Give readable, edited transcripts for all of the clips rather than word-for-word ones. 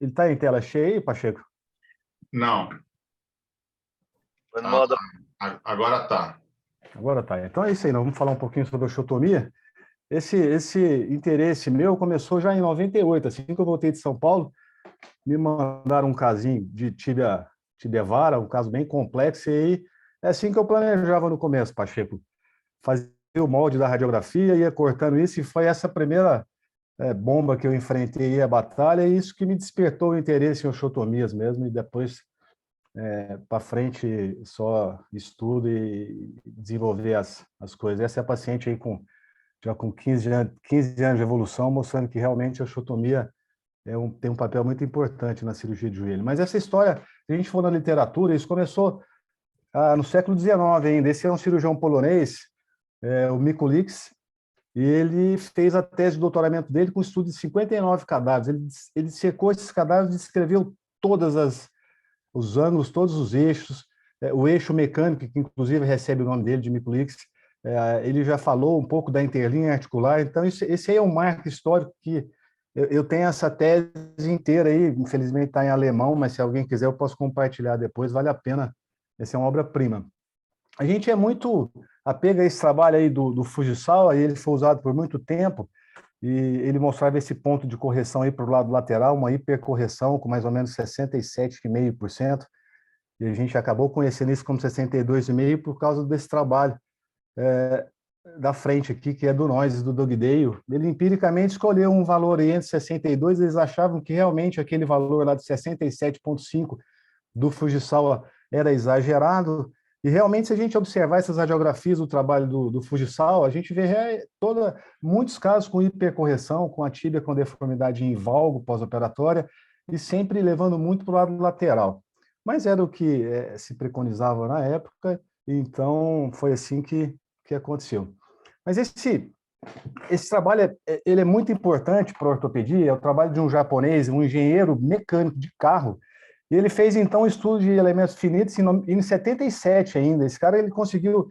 Ele está em tela cheia aí, Pacheco? Não. Foi no modo... Agora está. Agora tá. Então é isso aí, nós vamos falar um pouquinho sobre a osteotomia. Esse interesse meu começou já em 98, assim que eu voltei de São Paulo, me mandaram um casinho de tíbia vara, um caso bem complexo, e aí é assim que eu planejava no começo, Pacheco. Fazia o molde da radiografia, ia cortando isso, e foi essa primeira bomba que eu enfrentei aí, a batalha, e isso que me despertou o interesse em osteotomias mesmo, e depois, para frente, só estudo e desenvolver as coisas. Essa é a paciente aí já com 15 anos de evolução, mostrando que realmente a osteotomia tem um papel muito importante na cirurgia de joelho. Mas essa história, se a gente for na literatura, isso começou no século XIX ainda. Esse é um cirurgião polonês, o Mikulicz, e ele fez a tese de doutoramento dele com um estudo de 59 cadáveres. Ele secou esses cadáveres e descreveu os ângulos, todos os eixos, o eixo mecânico, que inclusive recebe o nome dele, de Mikulicz. Ele já falou um pouco da interlinha articular. Então, esse aí é um marco histórico que eu tenho essa tese inteira aí, infelizmente está em alemão, mas se alguém quiser eu posso compartilhar depois, vale a pena. Essa é uma obra-prima. A gente é muito apego a esse trabalho aí do Fujisawa, e ele foi usado por muito tempo, e ele mostrava esse ponto de correção aí para o lado lateral, uma hipercorreção com mais ou menos 67,5%, e a gente acabou conhecendo isso como 62,5% por causa desse trabalho da frente aqui, que é do Noyes, do Dugdale. Ele empiricamente escolheu um valor entre 62, eles achavam que realmente aquele valor lá de 67,5 do Fujisawa era exagerado, e realmente, se a gente observar essas radiografias do trabalho do Fujisawa, a gente vê muitos casos com hipercorreção, com a tíbia com deformidade em valgo pós-operatória, e sempre levando muito para o lado lateral. Mas era o que se preconizava na época, então foi assim que aconteceu. Mas esse trabalho ele é muito importante para a ortopedia, é o trabalho de um japonês, um engenheiro mecânico de carro, e ele fez, então, um estudo de elementos finitos em 77 ainda. Esse cara ele conseguiu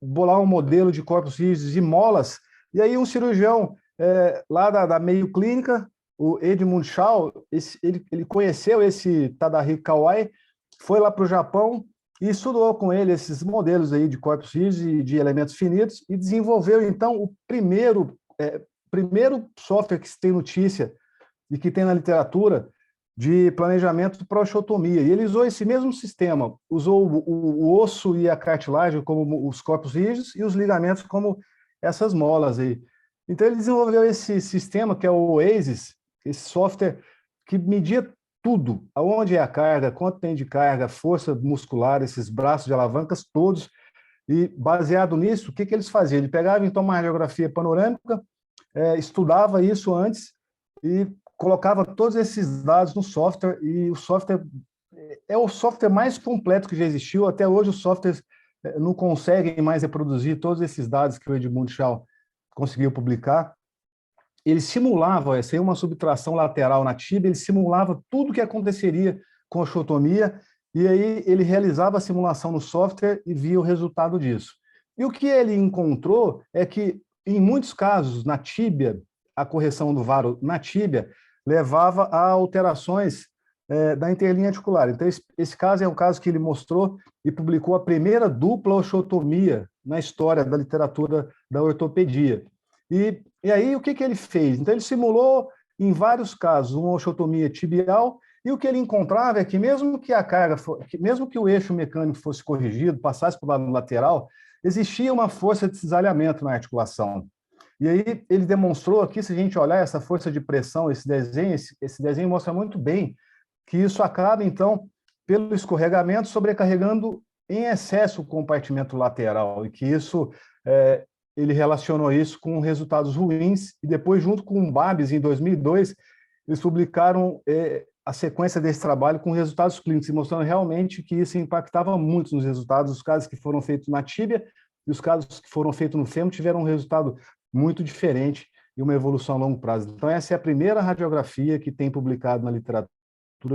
bolar um modelo de corpos rígidos e molas, e aí um cirurgião lá da Mayo Clínica, o Edmund Shaw, ele conheceu esse Tadahiko Kawai, foi lá para o Japão e estudou com ele esses modelos aí de corpos rígidos e de elementos finitos e desenvolveu, então, o primeiro software que se tem notícia e que tem na literatura de planejamento para osteotomia. E ele usou esse mesmo sistema, usou o osso e a cartilagem como os corpos rígidos e os ligamentos como essas molas aí. Então ele desenvolveu esse sistema que é o OASIS, esse software que media tudo, aonde é a carga, quanto tem de carga, força muscular, esses braços de alavancas todos, e baseado nisso, o que eles faziam? Ele pegava então uma radiografia panorâmica, estudava isso antes e colocava todos esses dados no software, e o software é o software mais completo que já existiu. Até hoje os softwares não conseguem mais reproduzir todos esses dados que o Edmund Shaw conseguiu publicar. Ele simulava, essa aí é uma subtração lateral na tíbia, ele simulava tudo o que aconteceria com a osteotomia, e aí ele realizava a simulação no software e via o resultado disso. E o que ele encontrou é que, em muitos casos, na tíbia, a correção do varo na tíbia levava a alterações da interlinha articular. Então, esse caso é um caso que ele mostrou e publicou a primeira dupla osteotomia na história da literatura da ortopedia. E aí, o que ele fez? Então, ele simulou, em vários casos, uma osteotomia tibial, e o que ele encontrava é que, mesmo que a carga, mesmo que o eixo mecânico fosse corrigido, passasse para o lado lateral, existia uma força de cisalhamento na articulação. E aí ele demonstrou aqui, se a gente olhar essa força de pressão, esse desenho mostra muito bem que isso acaba, então, pelo escorregamento, sobrecarregando em excesso o compartimento lateral, e que isso, ele relacionou isso com resultados ruins, e depois, junto com o Babis, em 2002, eles publicaram a sequência desse trabalho com resultados clínicos, mostrando realmente que isso impactava muito nos resultados. Os casos que foram feitos na tíbia e os casos que foram feitos no fêmur tiveram um resultado muito diferente e uma evolução a longo prazo. Então, essa é a primeira radiografia que tem publicado na literatura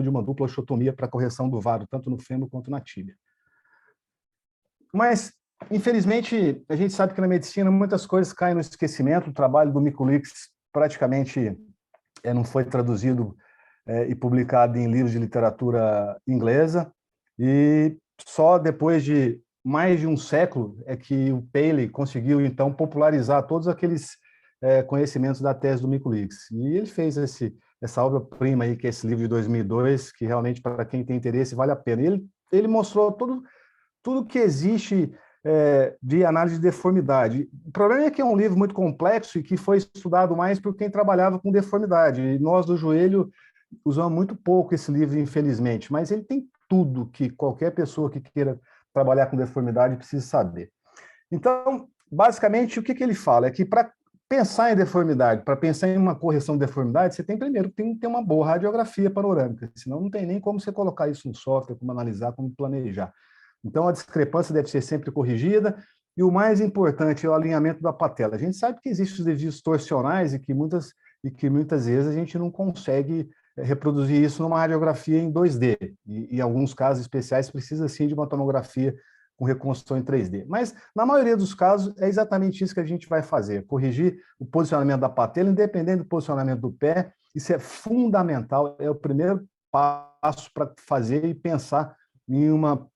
de uma dupla osteotomia para correção do varo, tanto no fêmur quanto na tíbia. Mas, infelizmente, a gente sabe que na medicina muitas coisas caem no esquecimento. O trabalho do Mikulicz praticamente não foi traduzido e publicado em livros de literatura inglesa, e só depois de mais de um século é que o Paley conseguiu, então, popularizar todos aqueles conhecimentos da tese do Mikulicz. E ele fez essa obra-prima aí, que é esse livro de 2002, que realmente, para quem tem interesse, vale a pena. Ele mostrou tudo que existe de análise de deformidade. O problema é que é um livro muito complexo e que foi estudado mais por quem trabalhava com deformidade. E nós, do joelho, usamos muito pouco esse livro, infelizmente, mas ele tem tudo que qualquer pessoa que queira trabalhar com deformidade precisa saber. Então, basicamente, o que ele fala é que para pensar em deformidade, para pensar em uma correção de deformidade, você tem primeiro que ter uma boa radiografia panorâmica, senão não tem nem como você colocar isso no software, como analisar, como planejar. Então, a discrepância deve ser sempre corrigida, e o mais importante é o alinhamento da patela. A gente sabe que existem os desvios torsionais e que muitas vezes a gente não consegue reproduzir isso numa radiografia em 2D, e em alguns casos especiais precisa sim de uma tomografia com reconstrução em 3D. Mas, na maioria dos casos, é exatamente isso que a gente vai fazer, corrigir o posicionamento da patela, independente do posicionamento do pé. Isso é fundamental, é o primeiro passo para fazer e pensar em uma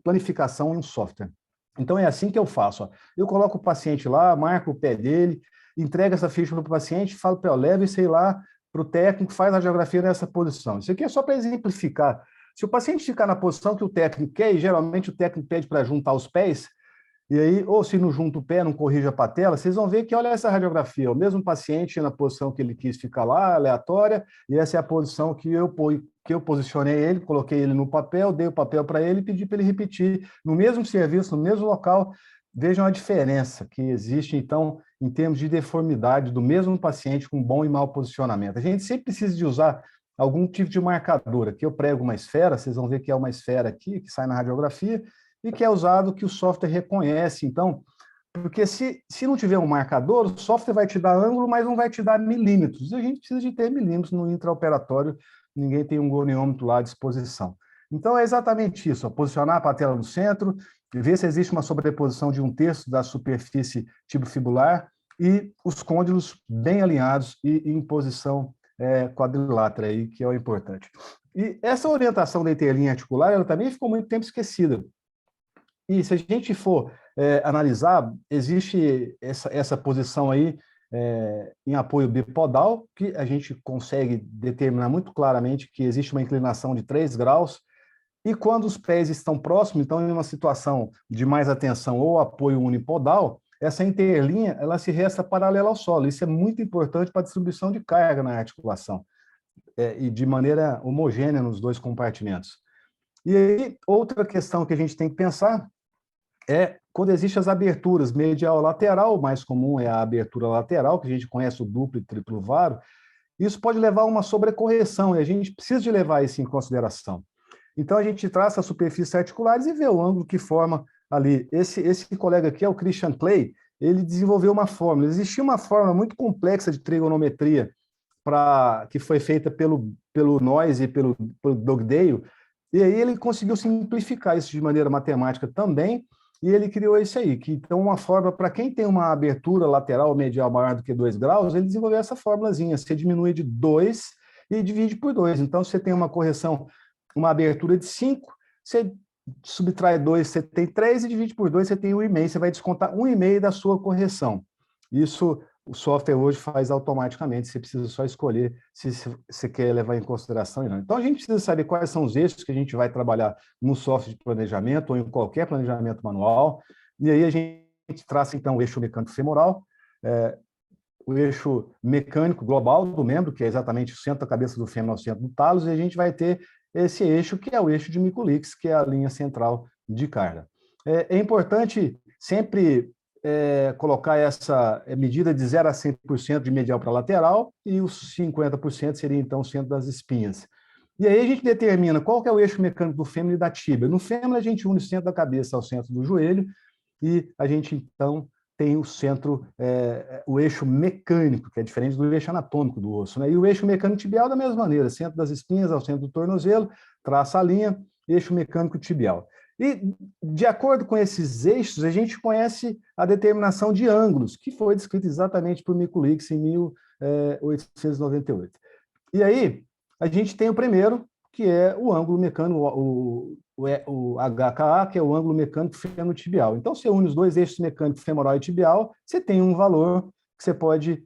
planificação em um software. Então, é assim que eu faço. Ó. Eu coloco o paciente lá, marco o pé dele, entrego essa ficha para o paciente, falo para ele, leve isso aí lá para o técnico, faz a radiografia nessa posição. Isso aqui é só para exemplificar. Se o paciente ficar na posição que o técnico quer, e geralmente o técnico pede para juntar os pés, e aí, ou se não junta o pé, não corrige a patela, vocês vão ver que, olha essa radiografia, o mesmo paciente na posição que ele quis ficar lá, aleatória, e essa é a posição que eu posicionei ele, coloquei ele no papel, dei o papel para ele e pedi para ele repetir no mesmo serviço, no mesmo local. Vejam a diferença que existe, então, em termos de deformidade do mesmo paciente com bom e mau posicionamento. A gente sempre precisa de usar algum tipo de marcador. Aqui eu prego uma esfera, vocês vão ver que é uma esfera aqui, que sai na radiografia, e que é usado, que o software reconhece. Então, porque se não tiver um marcador, o software vai te dar ângulo, mas não vai te dar milímetros. E a gente precisa de ter milímetros no intraoperatório, ninguém tem um goniômetro lá à disposição. Então, é exatamente isso, ó, posicionar a patela no centro, ver se existe uma sobreposição de 1/3 da superfície tibifibular e os côndilos bem alinhados e em posição quadrilátera, aí, que é o importante. E essa orientação da interlinha articular, ela também ficou muito tempo esquecida. E se a gente for analisar, existe essa posição aí em apoio bipodal, que a gente consegue determinar muito claramente que existe uma inclinação de 3 graus, e quando os pés estão próximos, então em uma situação de mais atenção ou apoio unipodal, essa interlinha ela se resta paralela ao solo. Isso é muito importante para a distribuição de carga na articulação, e de maneira homogênea nos dois compartimentos. E aí, outra questão que a gente tem que pensar é quando existem as aberturas medial lateral, o mais comum é a abertura lateral, que a gente conhece o duplo e triplo varo, isso pode levar a uma sobrecorreção, e a gente precisa de levar isso em consideração. Então, a gente traça as superfícies articulares e vê o ângulo que forma ali. Esse colega aqui é o Christian Clay, ele desenvolveu uma fórmula. Existia uma fórmula muito complexa de trigonometria que foi feita pelo Noyes e pelo Dugdale, e aí ele conseguiu simplificar isso de maneira matemática também, e ele criou isso aí, que então uma fórmula, para quem tem uma abertura lateral ou medial maior do que 2 graus, ele desenvolveu essa formulazinha, você diminui de 2 e divide por 2. Então, você tem uma correção, uma abertura de 5, você subtrai 2, você tem 3, e divide por 2, você tem 1,5, você vai descontar 1,5 da sua correção. Isso o software hoje faz automaticamente, você precisa só escolher se você quer levar em consideração ou não. Então, a gente precisa saber quais são os eixos que a gente vai trabalhar no software de planejamento ou em qualquer planejamento manual, e aí a gente traça, então, o eixo mecânico femoral, o eixo mecânico global do membro, que é exatamente o centro da cabeça do fêmur ao centro do talos, e a gente vai ter esse eixo, que é o eixo de Mikulicz, que é a linha central de carga. É importante sempre colocar essa medida de 0 a 100% de medial para lateral, e os 50% seria, então, o centro das espinhas. E aí a gente determina qual que é o eixo mecânico do fêmur e da tíbia. No fêmur, a gente une o centro da cabeça ao centro do joelho, e a gente, então, tem o centro, o eixo mecânico, que é diferente do eixo anatômico do osso, né? E o eixo mecânico tibial da mesma maneira, centro das espinhas ao centro do tornozelo, traça a linha, eixo mecânico tibial. E, de acordo com esses eixos, a gente conhece a determinação de ângulos, que foi descrita exatamente por Mikulicz em 1898. E aí, a gente tem o primeiro, que é o ângulo mecânico, o HKA, que é o ângulo mecânico fenotibial. Então, você une os dois eixos mecânicos femoral e tibial, você tem um valor que você pode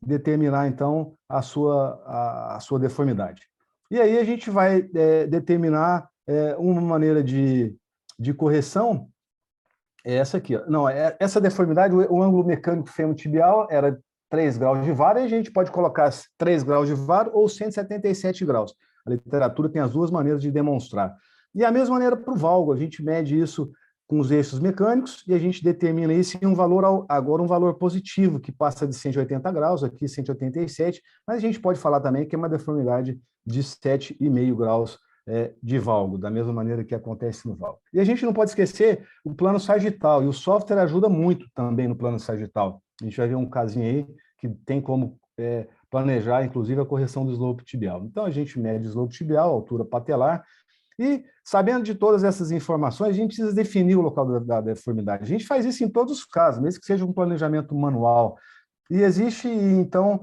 determinar, então, a sua deformidade. E aí a gente vai determinar uma maneira de correção, é essa aqui. Ó. Não, essa deformidade, o ângulo mecânico fenotibial era 3 graus de VAR, e a gente pode colocar 3 graus de VAR ou 177 graus. A literatura tem as duas maneiras de demonstrar. E a mesma maneira para o valgo, a gente mede isso com os eixos mecânicos e a gente determina isso em um valor, agora um valor positivo, que passa de 180 graus, aqui 187, mas a gente pode falar também que é uma deformidade de 7,5 graus de valgo, da mesma maneira que acontece no valgo. E a gente não pode esquecer o plano sagital, e o software ajuda muito também no plano sagital. A gente vai ver um casinho aí que tem como planejar, inclusive, a correção do slope tibial. Então, a gente mede o slope tibial, a altura patelar, e, sabendo de todas essas informações, a gente precisa definir o local da deformidade. A gente faz isso em todos os casos, mesmo que seja um planejamento manual. E existe, então,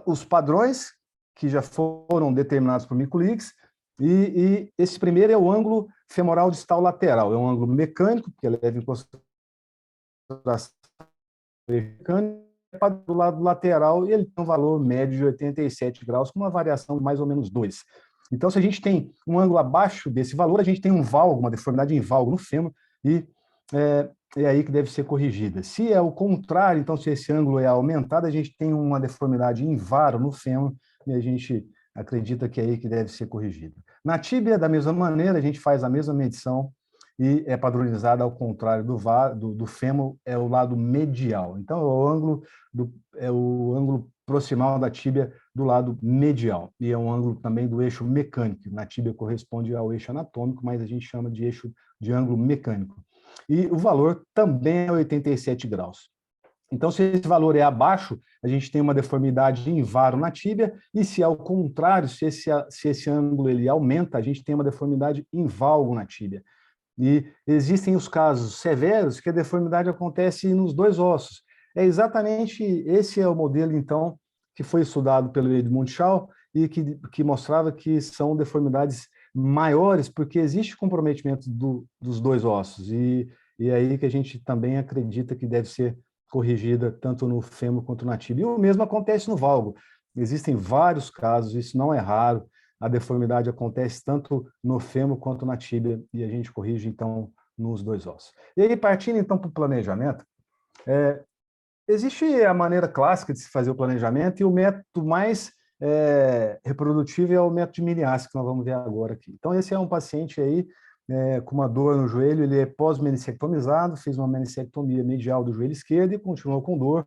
os padrões que já foram determinados por Mikulicz, e esse primeiro é o ângulo femoral distal lateral. É um ângulo mecânico, que leva em consideração mecânica, do lado lateral, e ele tem um valor médio de 87 graus, com uma variação de mais ou menos 2. Então, se a gente tem um ângulo abaixo desse valor, a gente tem um valgo, uma deformidade em valgo no fêmur, e é aí que deve ser corrigida. Se é o contrário, então, se esse ângulo é aumentado, a gente tem uma deformidade em varo no fêmur, e a gente acredita que é aí que deve ser corrigida. Na tíbia, da mesma maneira, a gente faz a mesma medição, e é padronizada ao contrário do fêmur, é o lado medial. Então, é o ângulo proximal da tíbia do lado medial, e é um ângulo também do eixo mecânico. Na tíbia corresponde ao eixo anatômico, mas a gente chama de eixo de ângulo mecânico. E o valor também é 87 graus. Então, se esse valor é abaixo, a gente tem uma deformidade em varo na tíbia, e se ao contrário, se esse ângulo ele aumenta, a gente tem uma deformidade em valgo na tíbia. E existem os casos severos que a deformidade acontece nos dois ossos. É exatamente esse é o modelo, então, que foi estudado pelo Edmund Shaw e que mostrava que são deformidades maiores, porque existe comprometimento dos dois ossos. E é aí que a gente também acredita que deve ser corrigida tanto no fêmur quanto na tíbia. E o mesmo acontece no valgo. Existem vários casos, isso não é raro. A deformidade acontece tanto no fêmur quanto na tíbia, e a gente corrige, então, nos dois ossos. E aí, partindo, então, para o planejamento, existe a maneira clássica de se fazer o planejamento, e o método mais reprodutivo é o método de Miniasse, que nós vamos ver agora aqui. Então, esse é um paciente aí com uma dor no joelho, ele é pós-meniscectomizado, fez uma meniscectomia medial do joelho esquerdo e continuou com dor,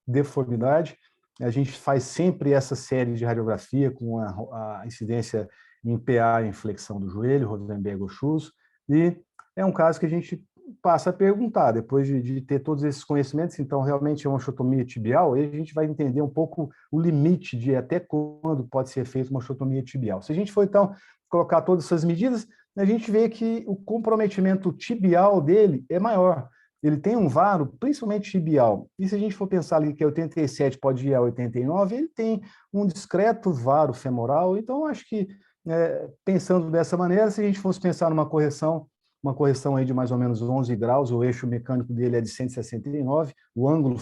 deformidade. A gente faz sempre essa série de radiografia com a incidência em PA em flexão do joelho, Rosenberg ou Schultz, e é um caso que a gente passa a perguntar, depois de ter todos esses conhecimentos, então realmente é uma osteotomia tibial, e a gente vai entender um pouco o limite de até quando pode ser feita uma osteotomia tibial. Se a gente for, então, colocar todas essas medidas, a gente vê que o comprometimento tibial dele é maior. Ele tem um varo, principalmente tibial. E se a gente for pensar ali que 87 pode ir a 89, ele tem um discreto varo femoral. Então, acho que, pensando dessa maneira, se a gente fosse pensar numa correção, uma correção aí de mais ou menos 11 graus, o eixo mecânico dele é de 169, o ângulo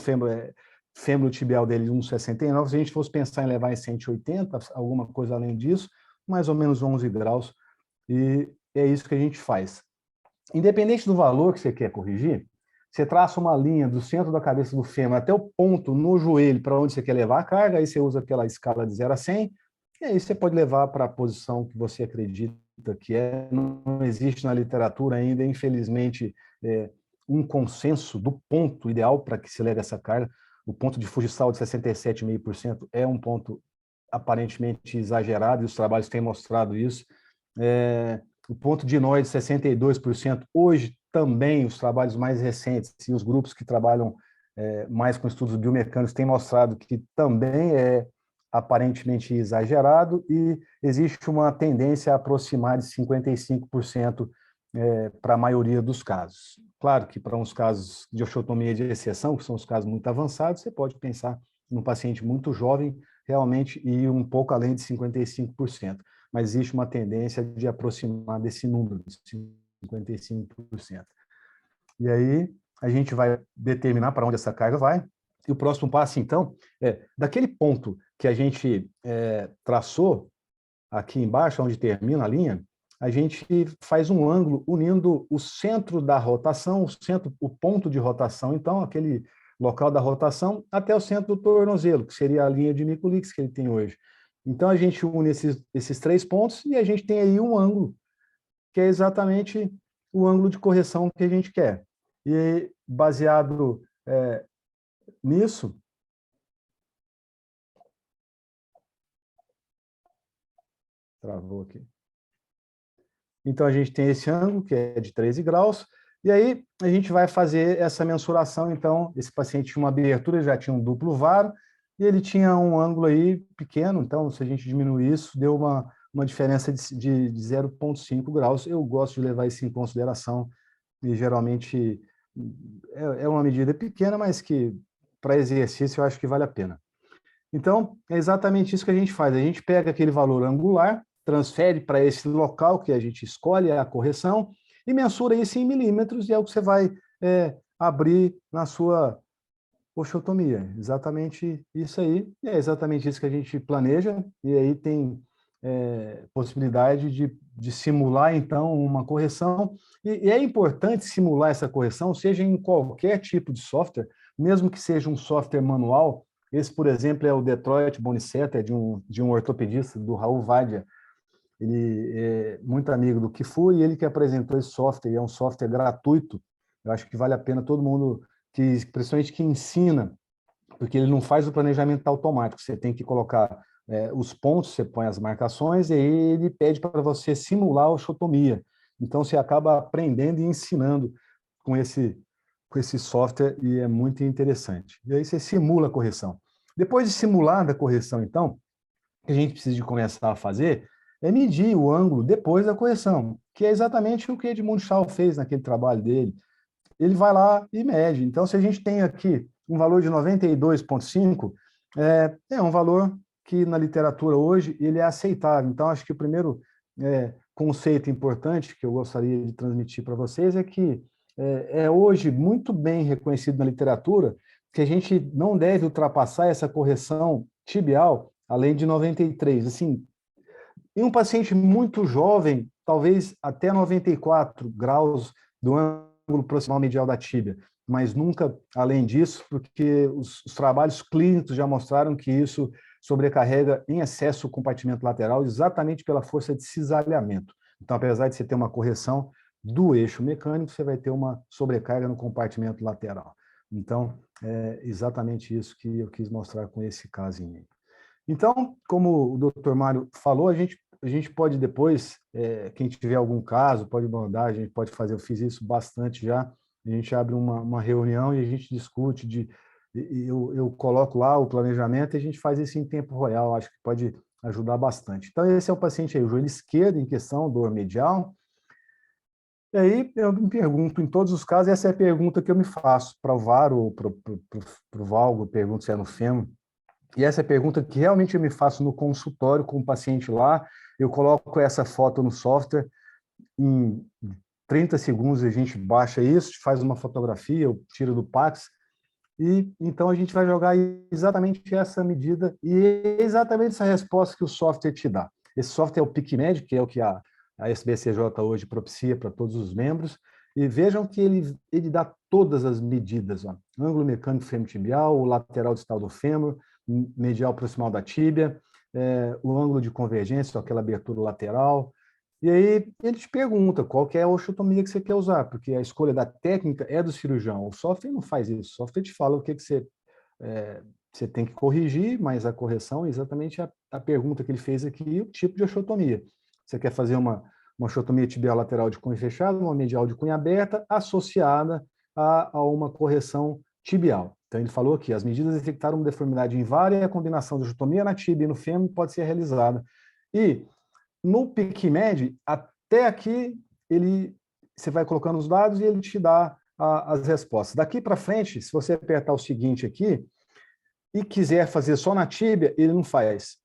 fêmuro-tibial dele de 1,69, se a gente fosse pensar em levar em 180, alguma coisa além disso, mais ou menos 11 graus, e é isso que a gente faz. Independente do valor que você quer corrigir, você traça uma linha do centro da cabeça do fêmur até o ponto no joelho para onde você quer levar a carga, aí você usa aquela escala de 0 a 100, e aí você pode levar para a posição que você acredita que é. Não existe na literatura ainda, infelizmente, um consenso do ponto ideal para que se leve essa carga. O ponto de Fujisal de 67,5% é um ponto aparentemente exagerado, e os trabalhos têm mostrado isso. O ponto de Noy de 62%, hoje também os trabalhos mais recentes e os grupos que trabalham mais com estudos biomecânicos têm mostrado que também é aparentemente exagerado, e existe uma tendência a aproximar de 55% para a maioria dos casos. Claro que para uns casos de osteotomia de exceção, que são os casos muito avançados, você pode pensar num paciente muito jovem, realmente ir um pouco além de 55%, mas existe uma tendência de aproximar desse número, de 55%. E aí a gente vai determinar para onde essa carga vai. E o próximo passo, então, daquele ponto que a gente traçou, aqui embaixo, onde termina a linha, a gente faz um ângulo unindo o centro da rotação, o ponto de rotação, então, aquele local da rotação, até o centro do tornozelo, que seria a linha de Mikulicz que ele tem hoje. Então, a gente une esses 3 pontos e a gente tem aí um ângulo, que é exatamente o ângulo de correção que a gente quer. E, baseado nisso, travou aqui. Então, a gente tem esse ângulo, que é de 13 graus, e aí a gente vai fazer essa mensuração. Então, esse paciente tinha uma abertura, já tinha um duplo varo, e ele tinha um ângulo aí pequeno, então, se a gente diminuir isso, deu uma diferença de 0,5 graus. Eu gosto de levar isso em consideração, e geralmente é uma medida pequena, mas que, para exercício, eu acho que vale a pena. Então, é exatamente isso que a gente faz. A gente pega aquele valor angular, transfere para esse local que a gente escolhe a correção e mensura isso em milímetros, e é o que você vai abrir na sua osteotomia. Exatamente isso aí. E é exatamente isso que a gente planeja, e aí tem possibilidade de simular, então, uma correção. E é importante simular essa correção, seja em qualquer tipo de software, mesmo que seja um software manual. Esse, por exemplo, é o Detroit Bone Setter, de um ortopedista, do Raul Vadia. Ele é muito amigo do Kifu, e ele que apresentou esse software, é um software gratuito. Eu acho que vale a pena todo mundo, principalmente que ensina, porque ele não faz o planejamento automático. Você tem que colocar os pontos, você põe as marcações, e aí ele pede para você simular a osteotomia. Então, você acaba aprendendo e ensinando com esse software, e é muito interessante. E aí você simula a correção. Depois de simular a correção, então, o que a gente precisa de começar a fazer é medir o ângulo depois da correção, que é exatamente o que Edmund Shaw fez naquele trabalho dele. Ele vai lá e mede. Então, se a gente tem aqui um valor de 92,5, é um valor que na literatura hoje ele é aceitável. Então, acho que o primeiro conceito importante que eu gostaria de transmitir para vocês é que é hoje muito bem reconhecido na literatura que a gente não deve ultrapassar essa correção tibial além de 93. Assim, em um paciente muito jovem, talvez até 94 graus do ângulo proximal medial da tíbia, mas nunca além disso, porque os trabalhos clínicos já mostraram que isso sobrecarrega em excesso o compartimento lateral, exatamente pela força de cisalhamento. Então, apesar de você ter uma correção do eixo mecânico, você vai ter uma sobrecarga no compartimento lateral. Então, é exatamente isso que eu quis mostrar com esse casinho. Então, como o Dr. Mário falou, a gente pode depois, quem tiver algum caso, pode mandar, a gente pode fazer, eu fiz isso bastante já, a gente abre uma reunião e a gente discute, eu coloco lá o planejamento e a gente faz isso em tempo real, acho que pode ajudar bastante. Então, esse é o paciente aí, o joelho esquerdo em questão, dor medial. E aí eu me pergunto, em todos os casos, essa é a pergunta que eu me faço para o VAR ou para o valgo, pergunto se é no fêmur. E essa é a pergunta que realmente eu me faço no consultório com o paciente lá. Eu coloco essa foto no software, em 30 segundos a gente baixa isso, faz uma fotografia, eu tiro do Pax, e então a gente vai jogar exatamente essa medida e exatamente essa resposta que o software te dá. Esse software é o PicMed, que é o que a SBCJ hoje propicia para todos os membros, e vejam que ele dá todas as medidas, ó. Ângulo mecânico fêmur-tibial, o lateral distal do fêmur, medial proximal da tíbia, o ângulo de convergência, aquela abertura lateral. E aí ele te pergunta qual que é a osteotomia que você quer usar, porque a escolha da técnica é do cirurgião. O software não faz isso. O software te fala o que você tem que corrigir, mas a correção é exatamente a pergunta que ele fez aqui, o tipo de osteotomia. Você quer fazer uma osteotomia tibial lateral de cunha fechada, uma medial de cunha aberta, associada a uma correção tibial. Então, ele falou aqui, as medidas detectaram uma deformidade invária e a combinação de osteotomia na tíbia e no fêmur pode ser realizada. E no PicMed, até aqui, você vai colocando os dados e ele te dá as respostas. Daqui para frente, se você apertar o seguinte aqui, e quiser fazer só na tíbia, ele não faz,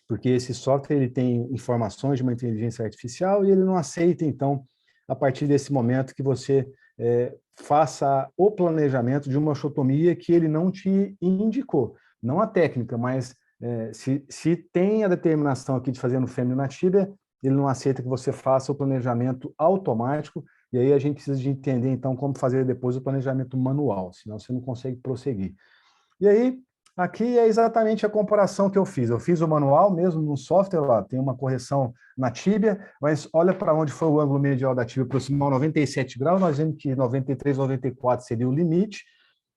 porque esse software ele tem informações de uma inteligência artificial e ele não aceita, então, a partir desse momento que você faça o planejamento de uma osteotomia que ele não te indicou. Não a técnica, mas se tem a determinação aqui de fazer no fêmur na tíbia, ele não aceita que você faça o planejamento automático, e aí a gente precisa de entender, então, como fazer depois o planejamento manual, senão você não consegue prosseguir. E aí, aqui é exatamente a comparação que eu fiz. Eu fiz o manual mesmo no software, lá tem uma correção na tíbia, mas olha para onde foi o ângulo medial da tíbia, aproximar 97 graus, nós vemos que 93, 94 seria o limite,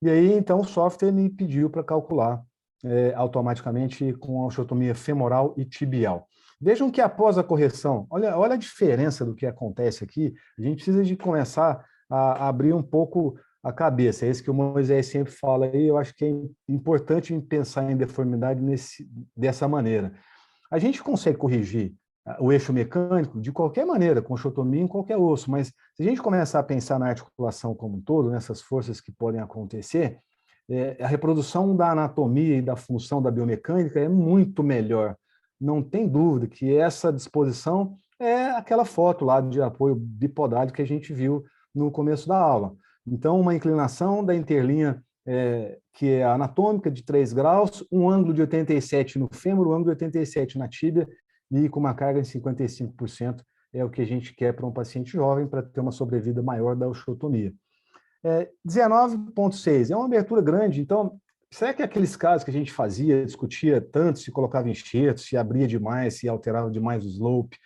e aí, então, o software me pediu para calcular automaticamente com a osteotomia femoral e tibial. Vejam que após a correção, olha a diferença do que acontece aqui, a gente precisa de começar a abrir um pouco a cabeça, é isso que o Moisés sempre fala aí, eu acho que é importante pensar em deformidade dessa maneira. A gente consegue corrigir o eixo mecânico de qualquer maneira, com osteotomia em qualquer osso, mas se a gente começar a pensar na articulação como um todo, nessas forças que podem acontecer, a reprodução da anatomia e da função da biomecânica é muito melhor. Não tem dúvida que essa disposição é aquela foto lá de apoio bipodal que a gente viu no começo da aula. Então, uma inclinação da interlinha que é anatômica de 3 graus, um ângulo de 87 no fêmur, um ângulo de 87 na tíbia, e com uma carga de 55% é o que a gente quer para um paciente jovem para ter uma sobrevida maior da osteotomia. 19,6 é uma abertura grande, então, será que aqueles casos que a gente fazia, discutia tanto se colocava enxerto, se abria demais, se alterava demais o slope,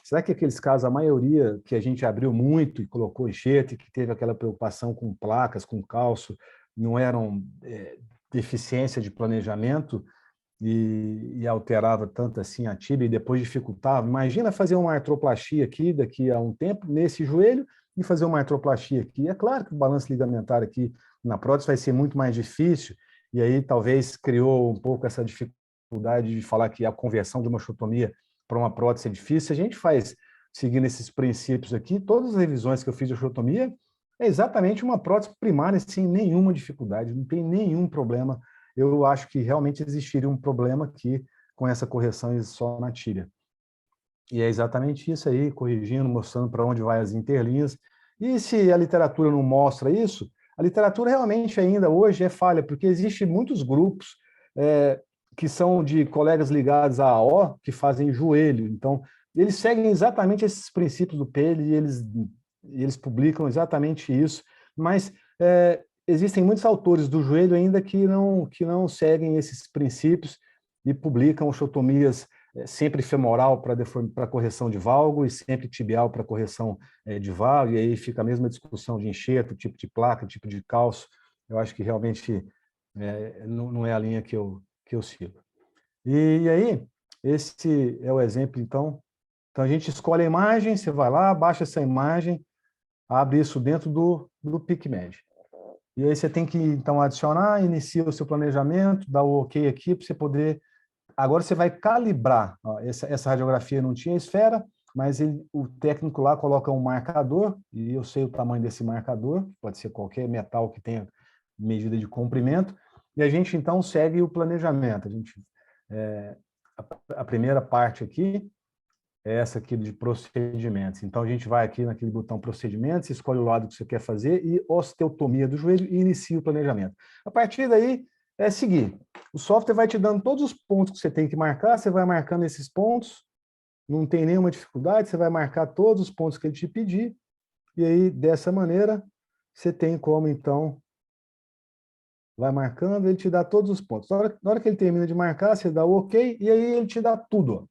será que aqueles casos, a maioria que a gente abriu muito e colocou enxerto e que teve aquela preocupação com placas, com cálcio, não eram deficiência de planejamento e alterava tanto assim a tíbia e depois dificultava? Imagina fazer uma artroplastia aqui daqui a um tempo nesse joelho e fazer uma artroplastia aqui. É claro que o balanço ligamentar aqui na prótese vai ser muito mais difícil, e aí talvez criou um pouco essa dificuldade de falar que a conversão de uma osteotomia para uma prótese é difícil. A gente faz, seguindo esses princípios aqui, todas as revisões que eu fiz de osteotomia, é exatamente uma prótese primária sem nenhuma dificuldade, não tem nenhum problema. Eu acho que realmente existiria um problema aqui com essa correção só na tíbia. E é exatamente isso aí, corrigindo, mostrando para onde vai as interlinhas. E se a literatura não mostra isso, a literatura realmente ainda hoje é falha, porque existem muitos grupos que são de colegas ligados à AO, que fazem joelho. Então, eles seguem exatamente esses princípios do PEL e eles publicam exatamente isso. Mas existem muitos autores do joelho ainda que não seguem esses princípios e publicam osteotomias sempre femoral para correção de valgo e sempre tibial para correção de valgo, e aí fica a mesma discussão de enxerto, tipo de placa, tipo de cálcio. Eu acho que realmente não é a linha que eu sigo. E aí, esse é o exemplo, então. Então, a gente escolhe a imagem, você vai lá, baixa essa imagem, abre isso dentro do PicMed. E aí você tem que, então, adicionar, inicia o seu planejamento, dá o OK aqui para você poder... Agora você vai calibrar. Ó, essa radiografia não tinha esfera, mas o técnico lá coloca um marcador, e eu sei o tamanho desse marcador, pode ser qualquer metal que tenha medida de comprimento, e a gente, então, segue o planejamento. A primeira parte aqui é essa aqui de procedimentos. Então, a gente vai aqui naquele botão procedimentos, escolhe o lado que você quer fazer e osteotomia do joelho e inicia o planejamento. A partir daí, é seguir. O software vai te dando todos os pontos que você tem que marcar, você vai marcando esses pontos, não tem nenhuma dificuldade, você vai marcar todos os pontos que ele te pedir, e aí, dessa maneira, você tem como, então, vai marcando, ele te dá todos os pontos. Na hora que ele termina de marcar, você dá o OK, e aí ele te dá tudo.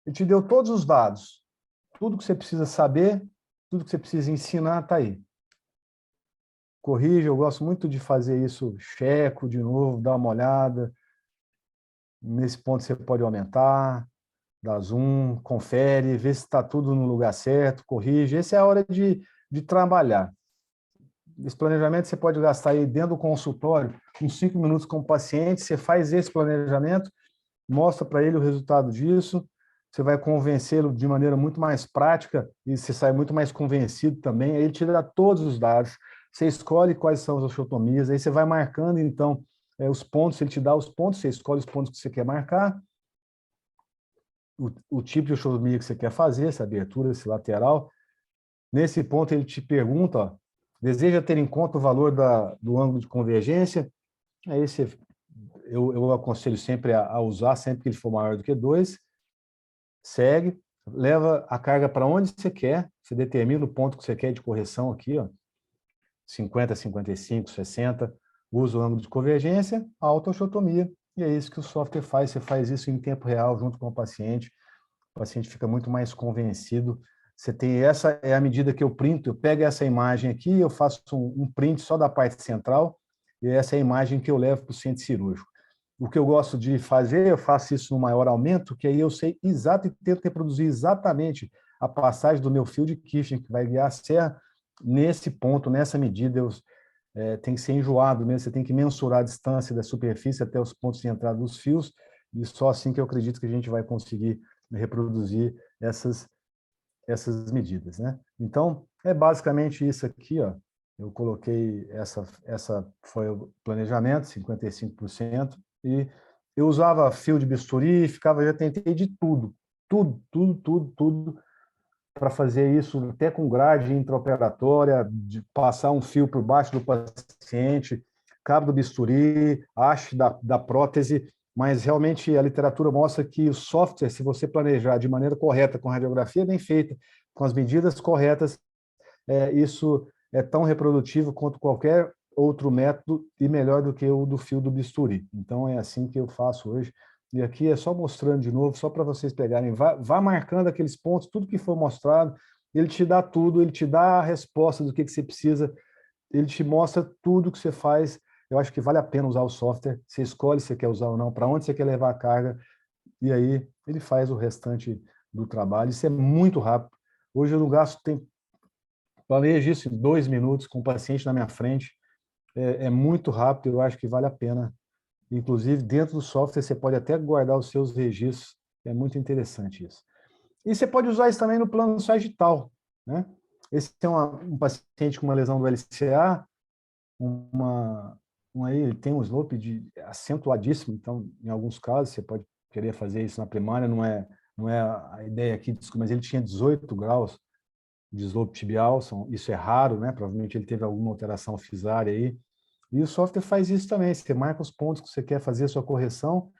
Ele te deu todos os dados. Tudo que você precisa saber, tudo que você precisa ensinar, está aí. Corrige, eu gosto muito de fazer isso, checo de novo, dá uma olhada. Nesse ponto você pode aumentar, dá zoom, confere, vê se está tudo no lugar certo, corrige. Essa é a hora de trabalhar. Esse planejamento você pode gastar aí dentro do consultório, uns 5 minutos com o paciente, você faz esse planejamento, mostra para ele o resultado disso, você vai convencê-lo de maneira muito mais prática e você sai muito mais convencido também, aí ele te dá todos os dados, você escolhe quais são as osteotomias, aí você vai marcando, então, os pontos, ele te dá os pontos, você escolhe os pontos que você quer marcar, o tipo de osteotomia que você quer fazer, essa abertura, esse lateral. Nesse ponto, ele te pergunta, ó, deseja ter em conta o valor do ângulo de convergência? Aí eu aconselho sempre a usar, sempre que ele for maior do que 2. Segue, leva a carga para onde você quer, você determina o ponto que você quer de correção aqui, ó, 50, 55, 60, usa o ângulo de convergência, autoosteotomia, e é isso que o software faz, você faz isso em tempo real junto com o paciente fica muito mais convencido. Você tem essa é a medida que eu printo, eu pego essa imagem aqui, eu faço um print só da parte central, e essa é a imagem que eu levo para o centro cirúrgico. O que eu gosto de fazer, eu faço isso no maior aumento, que aí eu sei exato e tento reproduzir exatamente a passagem do meu fio de Kirchner, que vai guiar a serra, nesse ponto, nessa medida. Tem que ser enjoado mesmo, você tem que mensurar a distância da superfície até os pontos de entrada dos fios, e só assim que eu acredito que a gente vai conseguir reproduzir essas medidas, né? Então, é basicamente isso aqui, ó. Eu coloquei essa foi o planejamento, 55%, e eu usava fio de bisturi, já tentei de tudo para fazer isso, até com grade intraoperatória, de passar um fio por baixo do paciente, cabo do bisturi, haste da prótese, mas realmente a literatura mostra que o software, se você planejar de maneira correta, com radiografia bem feita, com as medidas corretas, isso é tão reprodutivo quanto qualquer outro método e melhor do que o do fio do bisturi. Então, é assim que eu faço hoje. E aqui é só mostrando de novo, só para vocês pegarem, vá marcando aqueles pontos, tudo que for mostrado, ele te dá tudo, ele te dá a resposta do que você precisa, ele te mostra tudo que você faz. Eu acho que vale a pena usar o software, você escolhe se você quer usar ou não, para onde você quer levar a carga, e aí ele faz o restante do trabalho. Isso é muito rápido. Hoje eu não gasto tempo, planejo isso em 2 minutos com o paciente na minha frente, é muito rápido, eu acho que vale a pena. Inclusive, dentro do software, você pode até guardar os seus registros. É muito interessante isso. E você pode usar isso também no plano sagital, né? Esse é um paciente com uma lesão do LCA, aí ele tem um slope acentuadíssimo, então, em alguns casos, você pode querer fazer isso na primária, não é a ideia aqui, mas ele tinha 18 graus de slope tibial, isso é raro, né? Provavelmente ele teve alguma alteração fisária aí. E o software faz isso também, você marca os pontos que você quer fazer a sua correção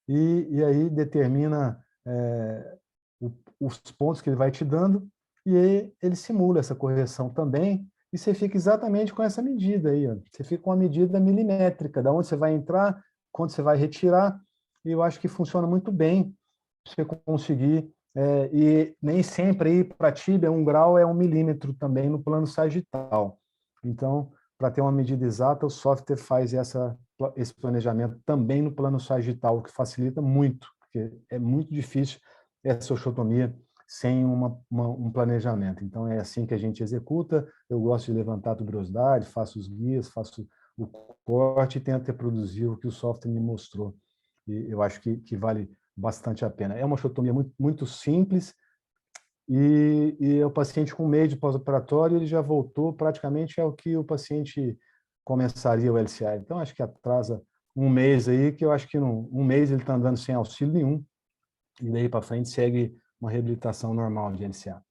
e aí determina os pontos que ele vai te dando e aí ele simula essa correção também e você fica exatamente com essa medida aí, ó. Você fica com uma medida milimétrica, da onde você vai entrar, quando você vai retirar, e eu acho que funciona muito bem para você conseguir, e nem sempre aí para tíbia 1 grau é 1 milímetro também no plano sagital. Então, para ter uma medida exata, o software faz esse planejamento também no plano sagital, o que facilita muito, porque é muito difícil essa osteotomia sem um planejamento. Então, é assim que a gente executa. Eu gosto de levantar a tuberosidade, faço os guias, faço o corte e tento reproduzir o que o software me mostrou. E eu acho que vale bastante a pena. É uma osteotomia muito, muito simples, e o paciente com 1 mês de pós-operatório, ele já voltou praticamente ao que o paciente começaria o LCA. Então, acho que atrasa 1 mês aí, que eu acho que 1 mês ele está andando sem auxílio nenhum, e daí para frente segue uma reabilitação normal de LCA.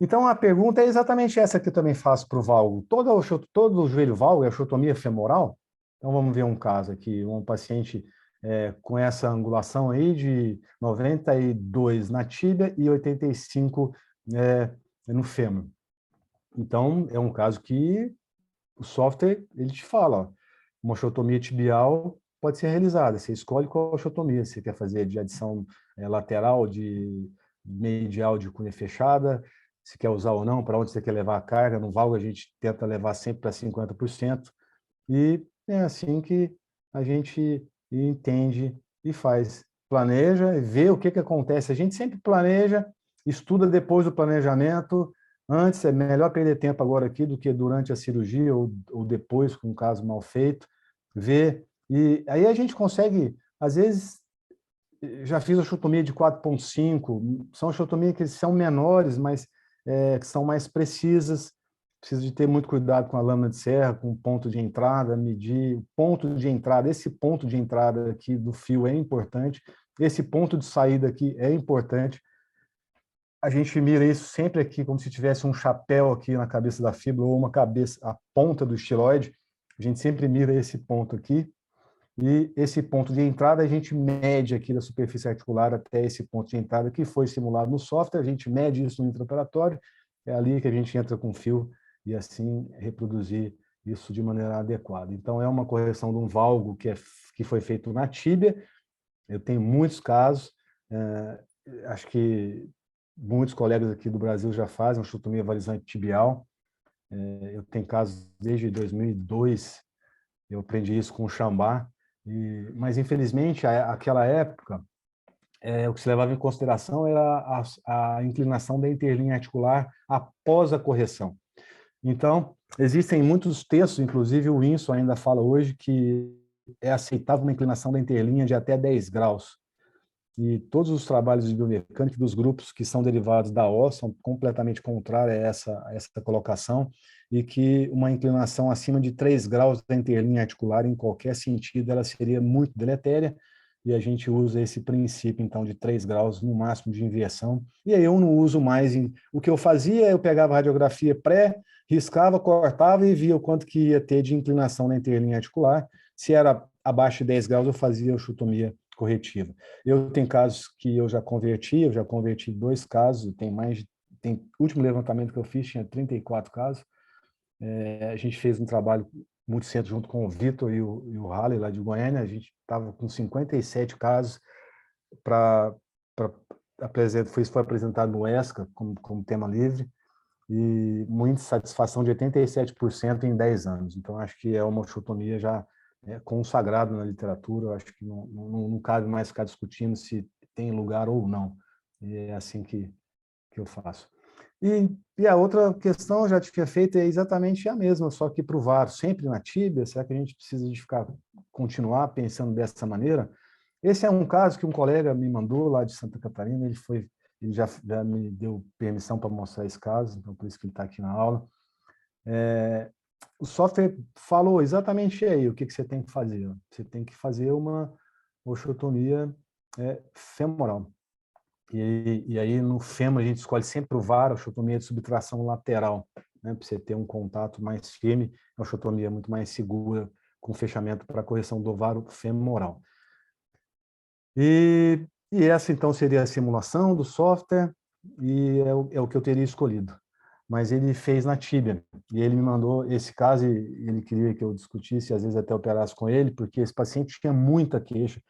Então, a pergunta é exatamente essa que eu também faço para o valgo. Todo o joelho valgo é osteotomia femoral? Então, vamos ver um caso aqui, um paciente com essa angulação aí de 92 na tíbia e 85 no fêmur. Então, é um caso que o software ele te fala, ó, uma osteotomia tibial pode ser realizada. Você escolhe qual osteotomia. Você quer fazer de adição lateral, de medial de cunha fechada, se quer usar ou não, para onde você quer levar a carga. No valgo a gente tenta levar sempre para 50%. E é assim que a gente entende e faz. Planeja e vê o que acontece. A gente sempre planeja, estuda depois do planejamento. Antes, é melhor perder tempo agora aqui do que durante a cirurgia ou depois, com um caso mal feito. Ver. E aí a gente consegue, às vezes, já fiz osteotomia de 4,5, são osteotomias que são menores, mas que são mais precisas. precisa de ter muito cuidado com a lâmina de serra, com o ponto de entrada, medir o ponto de entrada. Esse ponto de entrada aqui do fio é importante, esse ponto de saída aqui é importante. A gente mira isso sempre aqui, como se tivesse um chapéu aqui na cabeça da fibra, ou uma cabeça, a ponta do estiloide. A gente sempre mira esse ponto aqui. E esse ponto de entrada a gente mede aqui da superfície articular até esse ponto de entrada que foi simulado no software, a gente mede isso no intraoperatório, é ali que a gente entra com fio e assim reproduzir isso de maneira adequada. Então é uma correção de um valgo que foi feito na tíbia. Eu tenho muitos casos, acho que muitos colegas aqui do Brasil já fazem osteotomia valizante tibial. Eu tenho casos desde 2002, eu aprendi isso com o Chambá. Mas, infelizmente, aquela época, o que se levava em consideração era a inclinação da interlinha articular após a correção. Então, existem muitos textos, inclusive o INSO ainda fala hoje que é aceitável uma inclinação da interlinha de até 10 graus. E todos os trabalhos de biomecânica dos grupos que são derivados da O são completamente contrários a essa colocação, e que uma inclinação acima de 3 graus da interlinha articular, em qualquer sentido, ela seria muito deletéria, e a gente usa esse princípio, então, de 3 graus no máximo de inversão. E aí eu não uso mais. O que eu fazia, eu pegava a radiografia pré, riscava, cortava e via o quanto que ia ter de inclinação na interlinha articular. Se era abaixo de 10 graus, eu fazia a osteotomia corretiva. Eu tenho casos que eu já converti 2 casos, o último levantamento que eu fiz tinha 34 casos. A gente fez um trabalho muito cedo junto com o Vitor e o Halley, lá de Goiânia. A gente estava com 57 casos foi apresentado no ESCA como tema livre, e muita satisfação de 87% em 10 anos. Então, acho que é uma osteotomia já consagrada na literatura. Eu acho que não cabe mais ficar discutindo se tem lugar ou não. E é assim que eu faço. E a outra questão eu já tinha feito é exatamente a mesma, só que para o VAR, sempre na tíbia. Será que a gente precisa de continuar pensando dessa maneira? Esse é um caso que um colega me mandou lá de Santa Catarina, ele já me deu permissão para mostrar esse caso, então por isso que ele está aqui na aula. O software falou exatamente aí o que você tem que fazer. Você tem que fazer uma osteotomia femoral. E aí, no fêmur, a gente escolhe sempre o VAR, a osteotomia de subtração lateral, né, para você ter um contato mais firme, a osteotomia muito mais segura, com fechamento para correção do ovário femoral. E essa, então, seria a simulação do software, e é o que eu teria escolhido. Mas ele fez na tíbia, e ele me mandou esse caso, e ele queria que eu discutisse, às vezes até operasse com ele, porque esse paciente tinha muita queixa,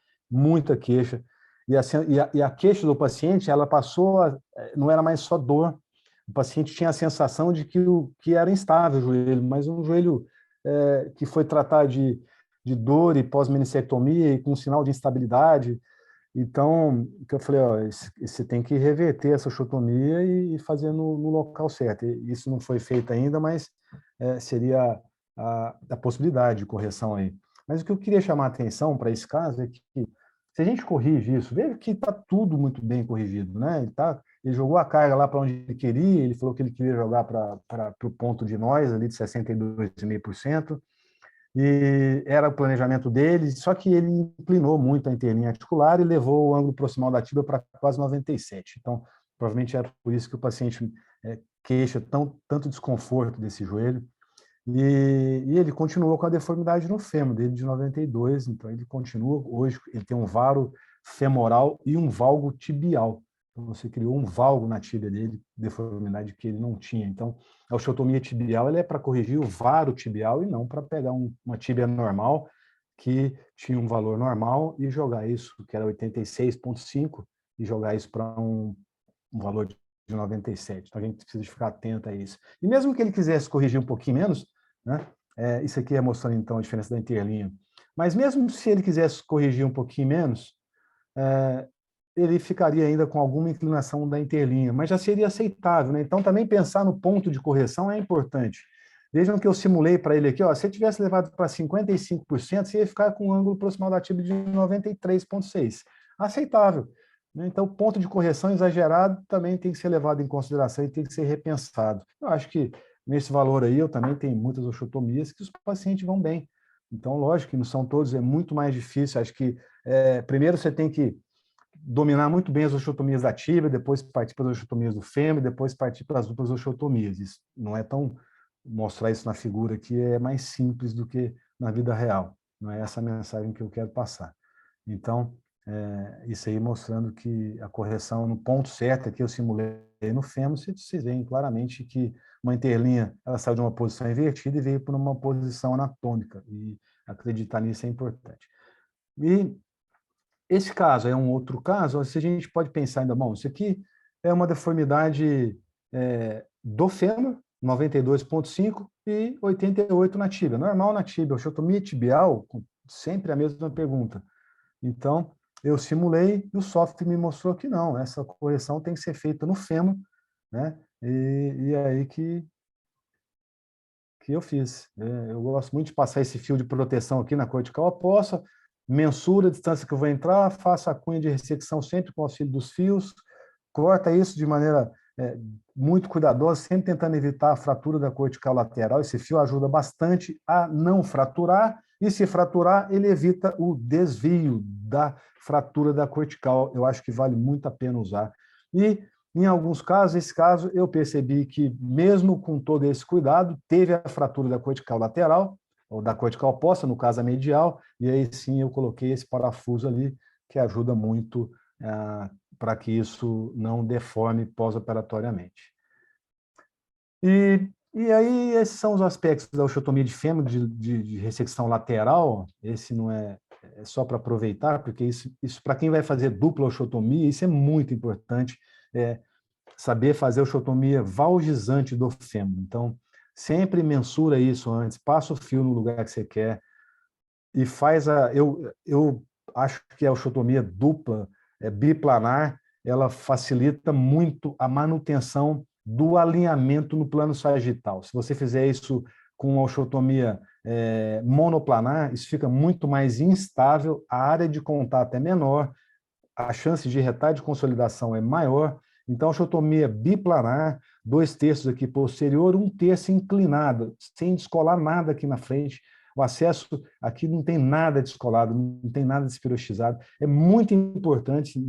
e a queixa do paciente, ela não era mais só dor, o paciente tinha a sensação de que era instável o joelho, mas um joelho que foi tratar de dor e pós-meniscectomia e com sinal de instabilidade. Então, eu falei, você tem que reverter essa osteotomia e fazer no local certo. Isso não foi feito ainda, mas seria a possibilidade de correção aí. Mas o que eu queria chamar a atenção para esse caso é que, se a gente corrige isso, veja que está tudo muito bem corrigido, né? Ele jogou a carga lá para onde ele queria, ele falou que ele queria jogar para o ponto de nós, ali de 62,5%, e era o planejamento dele, só que ele inclinou muito a interlinha articular e levou o ângulo proximal da tíbia para quase 97. Então, provavelmente era por isso que o paciente queixa tanto desconforto desse joelho. E ele continuou com a deformidade no fêmur dele de 92, então ele continua, hoje ele tem um varo femoral e um valgo tibial. Então você criou um valgo na tíbia dele, deformidade que ele não tinha. Então a osteotomia tibial ela é para corrigir o varo tibial e não para pegar uma tíbia normal que tinha um valor normal e jogar isso, que era 86,5, e jogar isso para um valor de 97. Então a gente precisa ficar atento a isso. E mesmo que ele quisesse corrigir um pouquinho menos, né? Isso aqui é mostrando, então, a diferença da interlinha. Mas mesmo se ele quisesse corrigir um pouquinho menos, ele ficaria ainda com alguma inclinação da interlinha, mas já seria aceitável, né? Então, também pensar no ponto de correção é importante. Vejam que eu simulei para ele aqui, se ele tivesse levado para 55%, você ia ficar com um ângulo proximal da tíbia de 93,6. Aceitável. Então, o ponto de correção exagerado também tem que ser levado em consideração e tem que ser repensado. Eu acho que nesse valor aí, eu também tenho muitas osteotomias que os pacientes vão bem. Então, lógico que não são todos, é muito mais difícil. Acho que, primeiro, você tem que dominar muito bem as osteotomias da tíbia, depois partir para as osteotomias do fêmur, depois partir para as duplas osteotomias. Isso não é tão... Mostrar isso na figura aqui é mais simples do que na vida real. Não é essa a mensagem que eu quero passar. Então, isso aí mostrando que a correção no ponto certo, que eu simulei no fêmur, vocês veem claramente que uma interlinha ela saiu de uma posição invertida e veio para uma posição anatômica. E acreditar nisso é importante. E esse caso é um outro caso, se a gente pode pensar ainda, bom, isso aqui é uma deformidade do fêmur, 92,5 e 88 na tíbia. Normal na tíbia, osteotomia tibial, sempre a mesma pergunta. Então, eu simulei e o software me mostrou que não, essa correção tem que ser feita no fêmur, né? E aí que eu fiz. Eu gosto muito de passar esse fio de proteção aqui na cortical oposta, mensura a distância que eu vou entrar, faço a cunha de ressecção sempre com o auxílio dos fios, corta isso de maneira muito cuidadosa, sempre tentando evitar a fratura da cortical lateral. Esse fio ajuda bastante a não fraturar, e se fraturar, ele evita o desvio da fratura da cortical. Eu acho que vale muito a pena usar. E, em alguns casos, esse caso, eu percebi que, mesmo com todo esse cuidado, teve a fratura da cortical lateral, ou da cortical oposta, no caso a medial, e aí sim eu coloquei esse parafuso ali, que ajuda muito para que isso não deforme pós-operatoriamente. E aí, esses são os aspectos da osteotomia de fêmur, de ressecção lateral. Esse não é só para aproveitar, porque isso para quem vai fazer dupla osteotomia, isso é muito importante, saber fazer osteotomia valgizante do fêmur. Então, sempre mensura isso antes, passa o fio no lugar que você quer e faz eu acho que a osteotomia dupla, biplanar, ela facilita muito a manutenção do alinhamento no plano sagital. Se você fizer isso com uma osteotomia monoplanar, isso fica muito mais instável, a área de contato é menor, a chance de retardo de consolidação é maior. Então, a osteotomia biplanar, 2/3 aqui posterior, 1/3 inclinado, sem descolar nada aqui na frente. O acesso aqui não tem nada descolado, não tem nada despirostizado. É muito importante,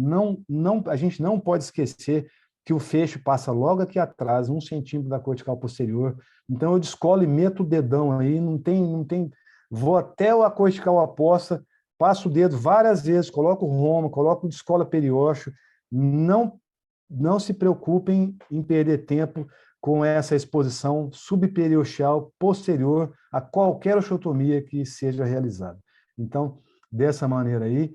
a gente não pode esquecer que o fecho passa logo aqui atrás, 1 centímetro da cortical posterior. Então, eu descolo e meto o dedão aí, não tem, vou até a cortical oposta, passo o dedo várias vezes, coloco o roma, coloco o descola periósteo. Não se preocupem em perder tempo com essa exposição subperiosteal posterior a qualquer osteotomia que seja realizada. Então, dessa maneira aí,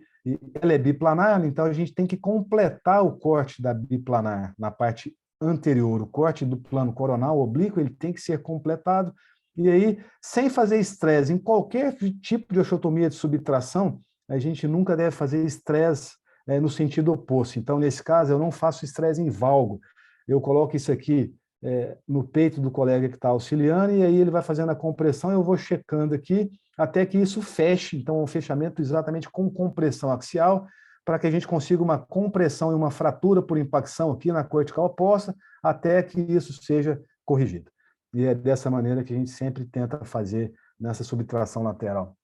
ela é biplanar, então a gente tem que completar o corte da biplanar na parte anterior. O corte do plano coronal oblíquo, ele tem que ser completado. E aí, sem fazer estresse, em qualquer tipo de osteotomia de subtração, a gente nunca deve fazer estresse no sentido oposto. Então, nesse caso, eu não faço estresse em valgo. Eu coloco isso aqui no peito do colega que está auxiliando, e aí ele vai fazendo a compressão, eu vou checando aqui, até que isso feche. Então, um fechamento exatamente com compressão axial, para que a gente consiga uma compressão e uma fratura por impacção aqui na cortical oposta, até que isso seja corrigido. E é dessa maneira que a gente sempre tenta fazer nessa subtração lateral.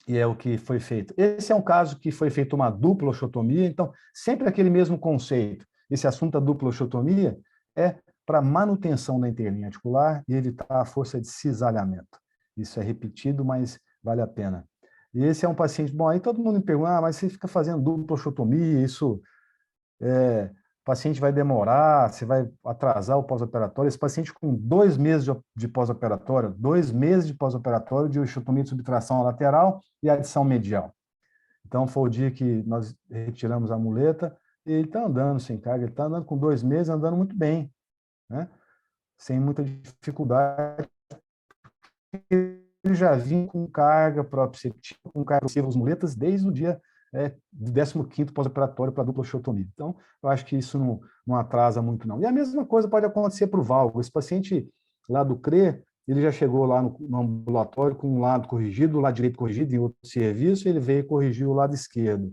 E é o que foi feito. Esse é um caso que foi feita uma dupla osteotomia, então, sempre aquele mesmo conceito. Esse assunto da dupla osteotomia é para manutenção da interlinha articular e evitar a força de cisalhamento. Isso é repetido, mas vale a pena. E esse é um paciente... Bom, aí todo mundo me pergunta, mas você fica fazendo dupla osteotomia, isso... o paciente vai demorar, você vai atrasar o pós-operatório. Esse paciente com 2 meses de pós-operatório, 2 meses de pós-operatório de osteotomia de subtração lateral e adição medial. Então, foi o dia que nós retiramos a muleta, e ele está andando sem carga, ele está andando com 2 meses, andando muito bem, né? Sem muita dificuldade. Ele já vinha com carga proprioceptiva, com carga as muletas, desde o dia do 15º pós-operatório para a dupla osteotomia. Então, eu acho que isso não atrasa muito, não. E a mesma coisa pode acontecer para o valgo. Esse paciente lá do CRE, ele já chegou lá no ambulatório com um lado corrigido, o lado direito corrigido em outro serviço, ele veio corrigir o lado esquerdo.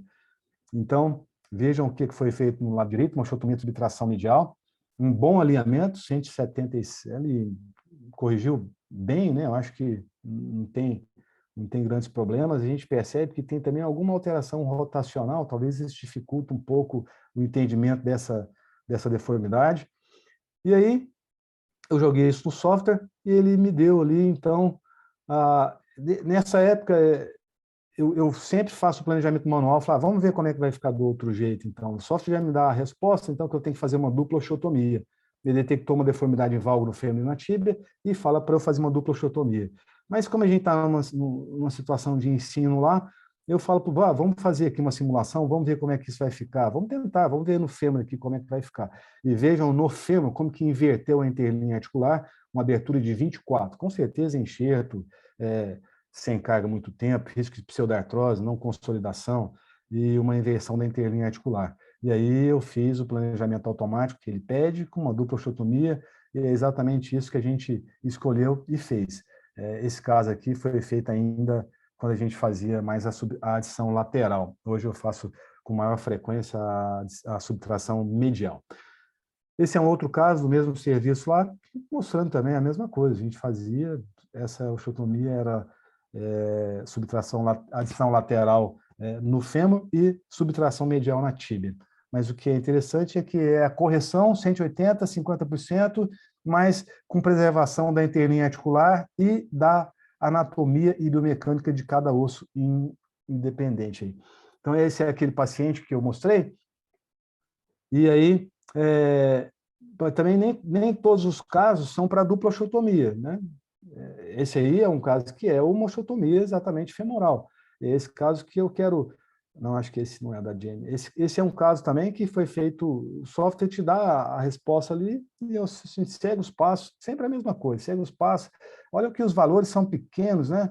Então, vejam o que foi feito no lado direito, uma osteotomia de subtração medial, um bom alinhamento, 170, corrigiu bem, né? Eu acho que não tem grandes problemas. A gente percebe que tem também alguma alteração rotacional, talvez isso dificulte um pouco o entendimento dessa deformidade. E aí, eu joguei isso no software e ele me deu ali, então, nessa época, eu sempre faço o planejamento manual, falo, vamos ver como é que vai ficar do outro jeito, então. O software já me dá a resposta, então, que eu tenho que fazer uma dupla osteotomia. Ele detectou uma deformidade em valgo no fêmur e na tíbia e fala para eu fazer uma dupla osteotomia. Mas como a gente está numa situação de ensino lá, eu falo para vamos fazer aqui uma simulação, vamos ver como é que isso vai ficar, vamos tentar, vamos ver no fêmur aqui como é que vai ficar. E vejam no fêmur como que inverteu a interlinha articular, uma abertura de 24, com certeza enxerto, sem carga muito tempo, risco de pseudartrose, não consolidação e uma inversão da interlinha articular. E aí eu fiz o planejamento automático que ele pede, com uma dupla osteotomia, e é exatamente isso que a gente escolheu e fez. Esse caso aqui foi feito ainda quando a gente fazia mais a adição lateral. Hoje eu faço com maior frequência a subtração medial. Esse é um outro caso do mesmo serviço lá, mostrando também a mesma coisa. A gente fazia, essa osteotomia era subtração, adição lateral no fêmur e subtração medial na tíbia. Mas o que é interessante é que é a correção 180%, 50%, mas com preservação da interlinha articular e da anatomia e biomecânica de cada osso independente. Aí. Então, esse é aquele paciente que eu mostrei. E aí, também nem todos os casos são para dupla osteotomia, né? Esse aí é um caso que é uma osteotomia exatamente femoral. Esse caso que eu quero... Não, acho que esse não é da Jenny. Esse é um caso também que foi feito... O software te dá a resposta ali e a gente segue os passos. Sempre a mesma coisa, segue os passos. Olha que os valores são pequenos, né?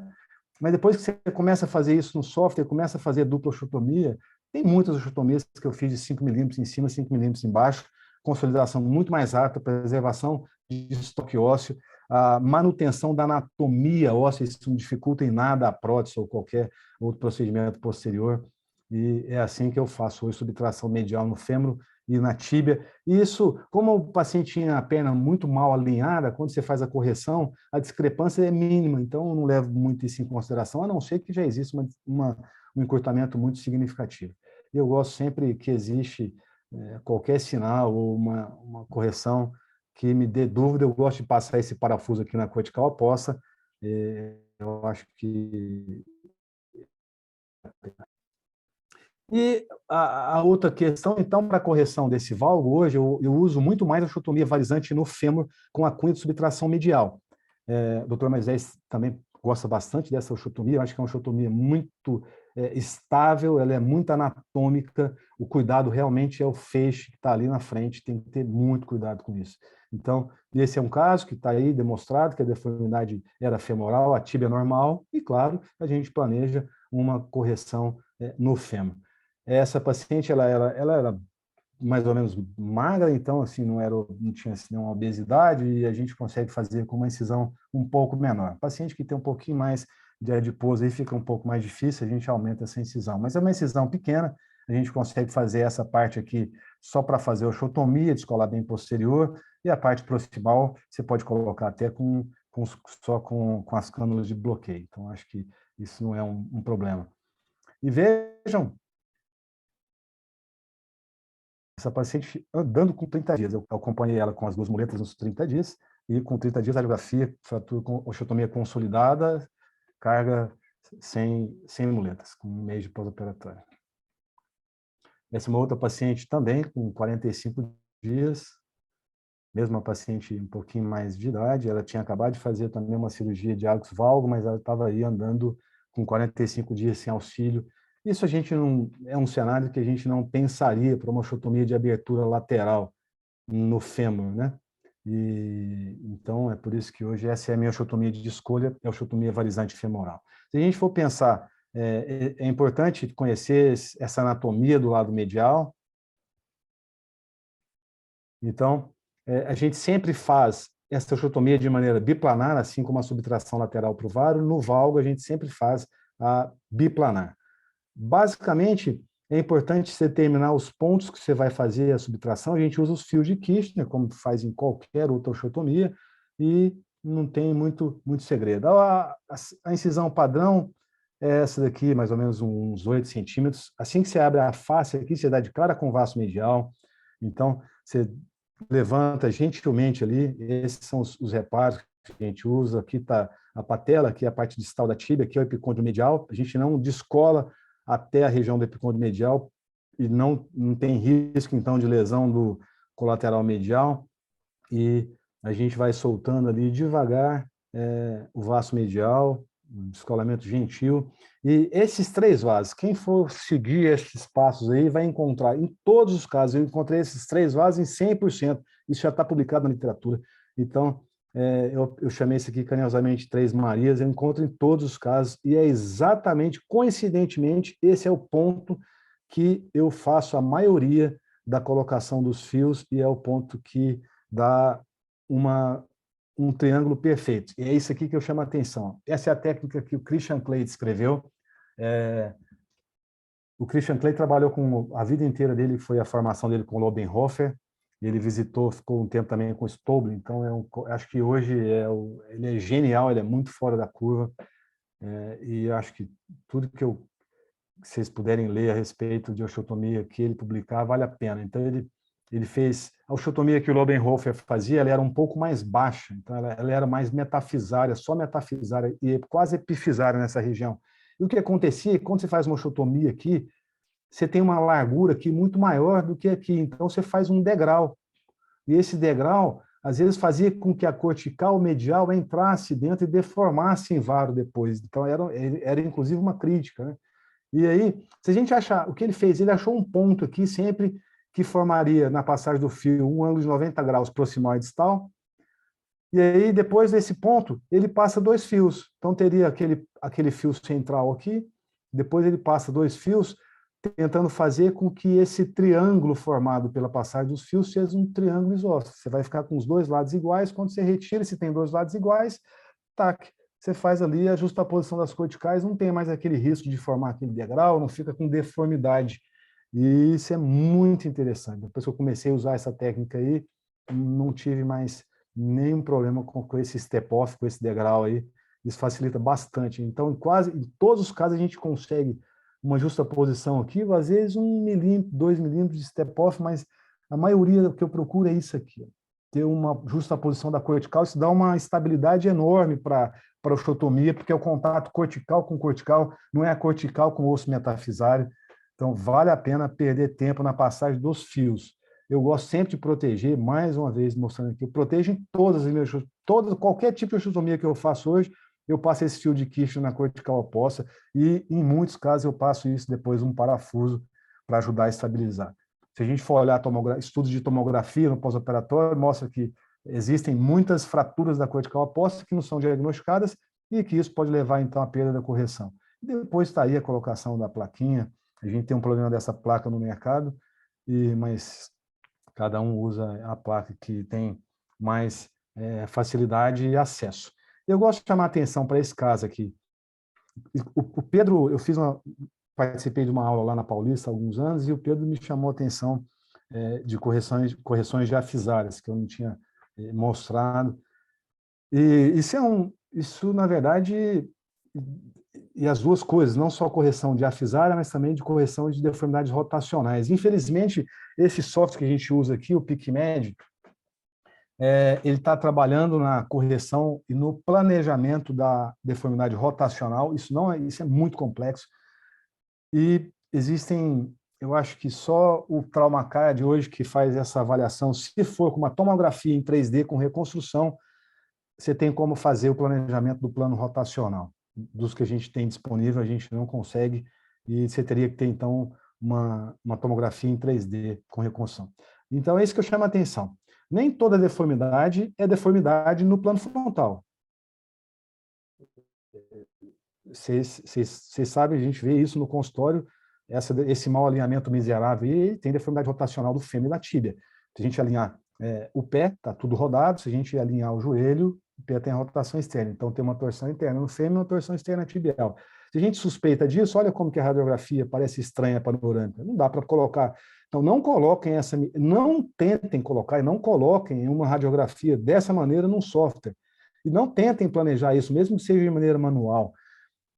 Mas depois que você começa a fazer isso no software, começa a fazer dupla osteotomia, tem muitas osteotomias que eu fiz de 5 milímetros em cima, 5 milímetros embaixo, consolidação muito mais rápida, preservação de estoque ósseo, a manutenção da anatomia óssea, isso não dificulta em nada a prótese ou qualquer outro procedimento posterior. E é assim que eu faço hoje, subtração medial no fêmur e na tíbia. E isso, como o paciente tinha a perna muito mal alinhada, quando você faz a correção, a discrepância é mínima, então eu não levo muito isso em consideração, a não ser que já exista um encurtamento muito significativo. Eu gosto sempre que existe qualquer sinal ou uma correção que me dê dúvida, eu gosto de passar esse parafuso aqui na cortical oposta, eu acho que... E a outra questão, então, para a correção desse valgo, hoje eu uso muito mais a osteotomia valizante no fêmur com a cunha de subtração medial. O Dr. Moisés também gosta bastante dessa osteotomia, eu acho que é uma osteotomia muito estável, ela é muito anatômica, o cuidado realmente é o feixe que está ali na frente, tem que ter muito cuidado com isso. Então, esse é um caso que está aí demonstrado que a deformidade era femoral, a tíbia normal, e claro, a gente planeja uma correção no fêmur. Essa paciente, ela era mais ou menos magra, então assim não tinha assim, nenhuma obesidade e a gente consegue fazer com uma incisão um pouco menor. Paciente que tem um pouquinho mais de adiposo aí fica um pouco mais difícil, a gente aumenta essa incisão, mas é uma incisão pequena, a gente consegue fazer essa parte aqui só para fazer a osteotomia, descolar bem posterior, e a parte proximal você pode colocar até só com as cânulas de bloqueio. Então acho que isso não é um problema. E vejam, essa paciente andando com 30 dias. Eu acompanhei ela com as 2 muletas nos 30 dias, e com 30 dias, radiografia, fratura com osteotomia consolidada, carga sem muletas, com 1 mês de pós-operatório. Essa é uma outra paciente também, com 45 dias, mesma paciente um pouquinho mais de idade, ela tinha acabado de fazer também uma cirurgia de Arcus valgo, mas ela estava aí andando com 45 dias sem auxílio. Isso a gente não é um cenário que a gente não pensaria para uma osteotomia de abertura lateral no fêmur, né? E então é por isso que hoje essa é a minha osteotomia de escolha, é a osteotomia valizante femoral. Se a gente for pensar, é importante conhecer essa anatomia do lado medial. Então, a gente sempre faz essa osteotomia de maneira biplanar, assim como a subtração lateral para o vário. No valgo, a gente sempre faz a biplanar. Basicamente, é importante você determinar os pontos que você vai fazer a subtração. A gente usa os fios de Kirchner, como faz em qualquer outra osteotomia, e não tem muito segredo. A incisão padrão é essa daqui, mais ou menos uns 8 centímetros. Assim que você abre a face aqui, você dá de cara com o vasto medial. Então, você levanta gentilmente ali. Esses são os reparos que a gente usa. Aqui está a patela, aqui é a parte distal da tíbia, aqui é o epicôndrio medial. A gente não descola até a região do epicôndrio medial e não tem risco, então, de lesão do colateral medial. E a gente vai soltando ali devagar o vaso medial, um descolamento gentil. E esses 3 vasos, quem for seguir esses passos aí, vai encontrar, em todos os casos, eu encontrei esses 3 vasos em 100%. Isso já está publicado na literatura. Então, eu chamei isso aqui carinhosamente 3 Marias, eu encontro em todos os casos, e é exatamente, coincidentemente, esse é o ponto que eu faço a maioria da colocação dos fios, e é o ponto que dá um triângulo perfeito. E é isso aqui que eu chamo a atenção. Essa é a técnica que o Christian Clay descreveu. O Christian Clay trabalhou a vida inteira dele, foi a formação dele com o Lobenhofer. Ele visitou, ficou um tempo também com o Stobler. Então, acho que hoje ele é genial, ele é muito fora da curva. E acho que tudo que vocês puderem ler a respeito de osteotomia que ele publicar, vale a pena. Então, ele fez a osteotomia que o Lobenhofer fazia, ela era um pouco mais baixa, então ela era mais metafisária, só metafisária e quase epifisária nessa região. E o que acontecia, quando você faz uma osteotomia aqui, você tem uma largura aqui muito maior do que aqui, então você faz um degrau. E esse degrau, às vezes, fazia com que a cortical medial entrasse dentro e deformasse em varo depois. Então, era inclusive uma crítica, né? E aí, se a gente achar, o que ele fez? Ele achou um ponto aqui sempre que formaria na passagem do fio um ângulo de 90 graus proximal e distal, e aí depois desse ponto ele passa 2 fios, então teria aquele fio central aqui, depois ele passa 2 fios, tentando fazer com que esse triângulo formado pela passagem dos fios seja um triângulo isósceles. Você vai ficar com os 2 lados iguais, quando você retira, se tem 2 lados iguais, tac, você faz ali a justaposição das corticais, não tem mais aquele risco de formar aquele degrau, não fica com deformidade. E isso é muito interessante. Depois que eu comecei a usar essa técnica aí, não tive mais nenhum problema com esse step-off, com esse degrau aí. Isso facilita bastante. Então, em todos os casos, a gente consegue uma justaposição aqui, às vezes 1 milímetro, 2 milímetros de step-off, mas a maioria que eu procuro é isso aqui. Ter uma justaposição da cortical, isso dá uma estabilidade enorme para a osteotomia, porque é o contato cortical com cortical, não é a cortical com o osso metafisário. Então, vale a pena perder tempo na passagem dos fios. Eu gosto sempre de proteger, mais uma vez mostrando aqui, eu protejo em qualquer tipo de osteotomia que eu faço hoje, eu passo esse fio de Kirchner na cortical oposta e, em muitos casos, eu passo isso depois um parafuso para ajudar a estabilizar. Se a gente for olhar estudos de tomografia no pós-operatório, mostra que existem muitas fraturas da cortical oposta que não são diagnosticadas e que isso pode levar, então, à perda da correção. Depois está aí a colocação da plaquinha. A gente tem um problema dessa placa no mercado, mas cada um usa a placa que tem mais facilidade e acesso. Eu gosto de chamar a atenção para esse caso aqui. O Pedro, participei de uma aula lá na Paulista há alguns anos, e o Pedro me chamou a atenção de correções diafisárias, que eu não tinha mostrado. E isso, na verdade, e as duas coisas, não só correção diafisária, mas também de correção de deformidades rotacionais. Infelizmente, esse software que a gente usa aqui, o PicMed, ele está trabalhando na correção e no planejamento da deformidade rotacional. Isso é muito complexo. E existem, eu acho que só o Traumacare de hoje que faz essa avaliação. Se for com uma tomografia em 3D com reconstrução, você tem como fazer o planejamento do plano rotacional. Dos que a gente tem disponível, a gente não consegue, e você teria que ter, então, uma tomografia em 3D com reconstrução. Então, é isso que eu chamo a atenção. Nem toda deformidade é deformidade no plano frontal. Vocês sabem, a gente vê isso no consultório, esse mau alinhamento miserável, e tem deformidade rotacional do fêmur e da tíbia. Se a gente alinhar o pé, está tudo rodado. Se a gente alinhar o joelho, o pé tem a rotação externa. Então, tem uma torção interna no fêmur e uma torção externa tibial. Se a gente suspeita disso, olha como que a radiografia parece estranha panorâmica. Não dá para colocar. Então, não tentem colocar e não coloquem uma radiografia dessa maneira num software. E não tentem planejar isso, mesmo que seja de maneira manual.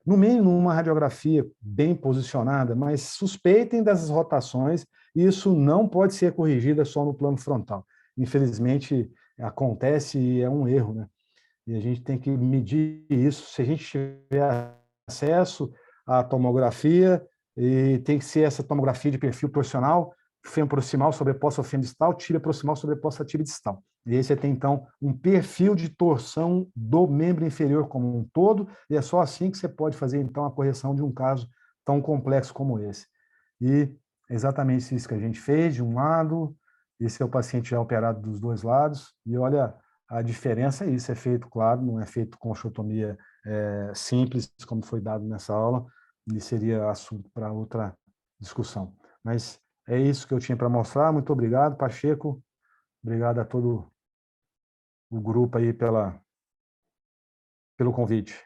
No mínimo, uma radiografia bem posicionada, mas suspeitem das rotações, e isso não pode ser corrigido só no plano frontal. Infelizmente, acontece e é um erro, né? E a gente tem que medir isso. Se a gente tiver acesso à tomografia, e tem que ser essa tomografia de perfil torsional, fêmur proximal sobreposta ao fêmur distal, tíbia proximal sobreposta à tíbia distal. E aí você tem, então, um perfil de torção do membro inferior como um todo, e é só assim que você pode fazer, então, a correção de um caso tão complexo como esse. E é exatamente isso que a gente fez, de um lado, esse é o paciente já operado dos dois lados, e olha, a diferença é isso, é feito, claro, não é feito com osteotomia simples, como foi dado nessa aula, e seria assunto para outra discussão. Mas é isso que eu tinha para mostrar. Muito obrigado, Pacheco. Obrigado a todo o grupo aí pelo convite.